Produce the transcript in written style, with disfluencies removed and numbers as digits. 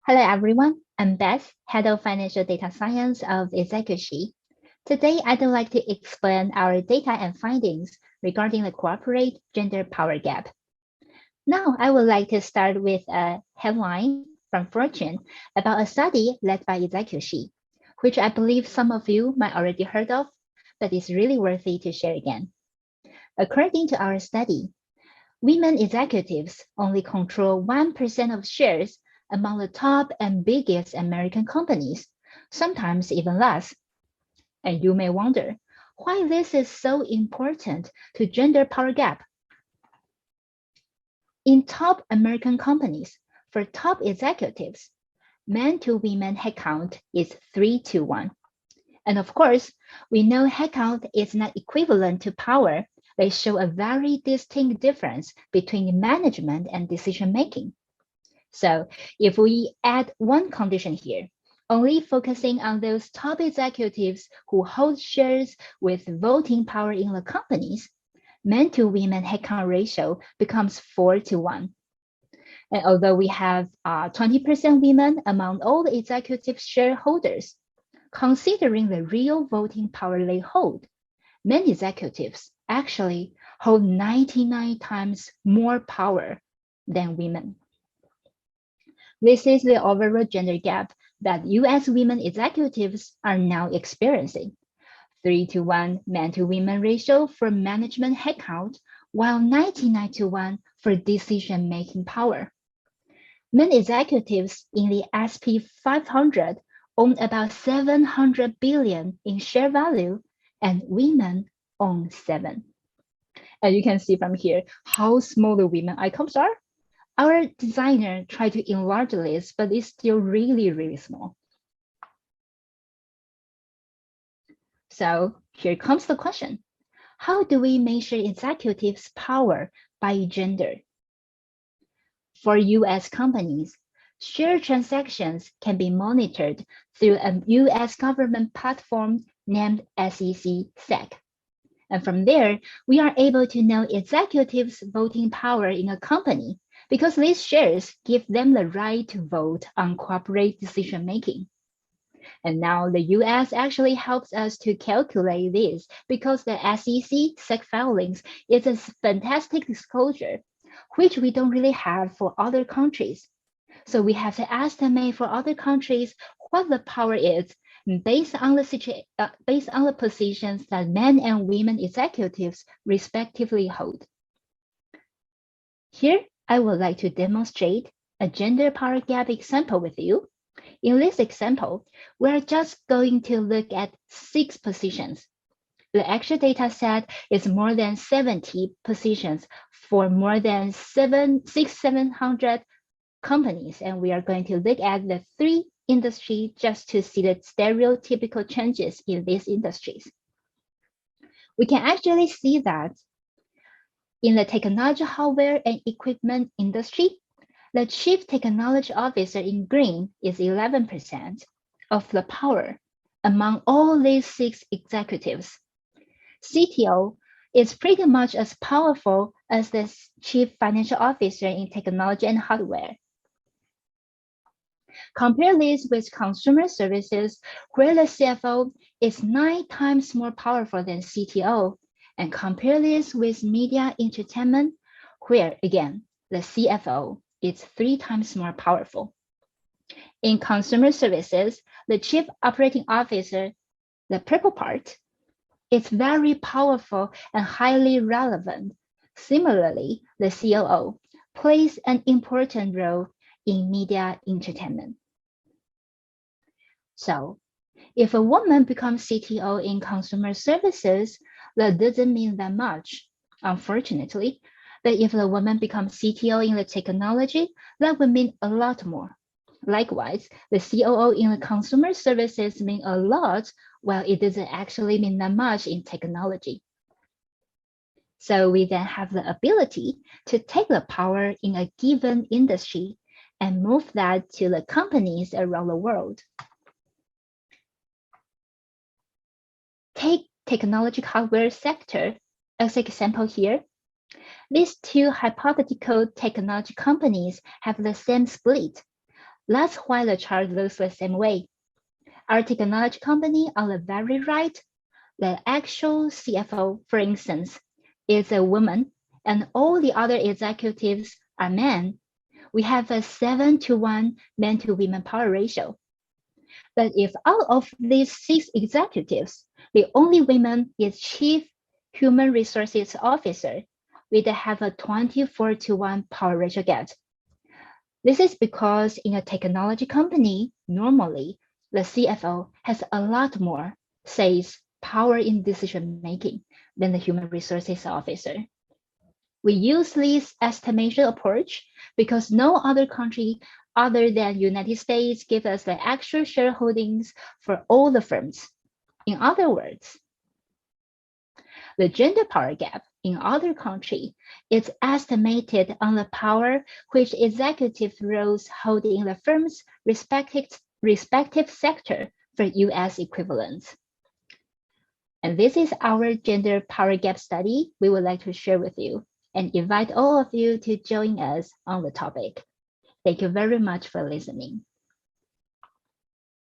Hello everyone, I'm Beth, Head of Financial Data Science of ExecuShe. Today, I'd like to explain our data and findings regarding the corporate gender power gap. Now, I would like to start with a headline from Fortune about a study led by ExecuShe, which I believe some of you might already heard of, but is really worthy to share again. According to our study, women executives only control 1% of shares among the top and biggest American companies, sometimes even less. And you may wonder why this is so important to gender power gap. In top American companies, for top executives, men to women headcount is 3-1. And of course, we know headcount is not equivalent to power. They show a very distinct difference between management and decision-making. So if we add one condition here, only focusing on those top executives who hold shares with voting power in the companies, men to women headcount ratio becomes 4-1. And although we have 20% women among all the executive shareholders, considering the real voting power they hold, men executives actually hold 99 times more power than women. This is the overall gender gap that US women executives are now experiencing. 3-1 men to women ratio for management headcount, while 99-1 for decision-making power. Men executives in the SP 500 own about 700 billion in share value, and women own 7. And you can see from here how small the women icons are. Our designer tried to enlarge this, but it's still really, really small. So here comes the question. How do we measure executives' power by gender? For US companies, share transactions can be monitored through a US government platform named SEC. And from there, we are able to know executives' voting power in a company because these shares give them the right to vote on corporate decision-making. And now the US actually helps us to calculate this because the SEC filings is a fantastic disclosure, which we don't really have for other countries. So we have to estimate for other countries what the power is based on the positions that men and women executives respectively hold. Here, I would like to demonstrate a gender power gap example with you. In this example, we're just going to look at 6 positions. The actual data set is more than 70 positions for more than 700 companies, and we are going to look at the 3 industries just to see the stereotypical changes in these industries. We can actually see that in the technology, hardware, and equipment industry, the Chief Technology Officer in green is 11% of the power among all these 6 executives. CTO is pretty much as powerful as the Chief Financial Officer in technology and hardware. Compare this with consumer services, where the CFO is 9 times more powerful than CTO, and compare this with media entertainment, where again, the CFO is 3 times more powerful. In consumer services, the Chief Operating Officer, the purple part, is very powerful and highly relevant. Similarly, the COO plays an important role in media entertainment. So, if a woman becomes CTO in consumer services, that doesn't mean that much, unfortunately. But if the woman becomes CTO in the technology, that would mean a lot more. Likewise, the COO in the consumer services mean a lot, while it doesn't actually mean that much in technology. So we then have the ability to take the power in a given industry and move that to the companies around the world. Take technology hardware sector as an example here. These 2 hypothetical technology companies have the same split. That's why the chart looks the same way. Our technology company on the very right, the actual CFO, for instance, is a woman, and all the other executives are men. We have a 7-to-1 men to women power ratio. But if out of these 6 executives, the only woman is Chief Human Resources Officer, we'd have a 24-to-1 power ratio gap. This is because in a technology company, normally, the CFO has a lot more, says, power in decision making than the human resources officer. We use this estimation approach because no other country other than United States gives us the actual shareholdings for all the firms. In other words, the gender power gap in other countries is estimated on the power which executive roles hold in the firm's respective sector for US equivalents. And this is our gender power gap study we would like to share with you and invite all of you to join us on the topic. Thank you very much for listening.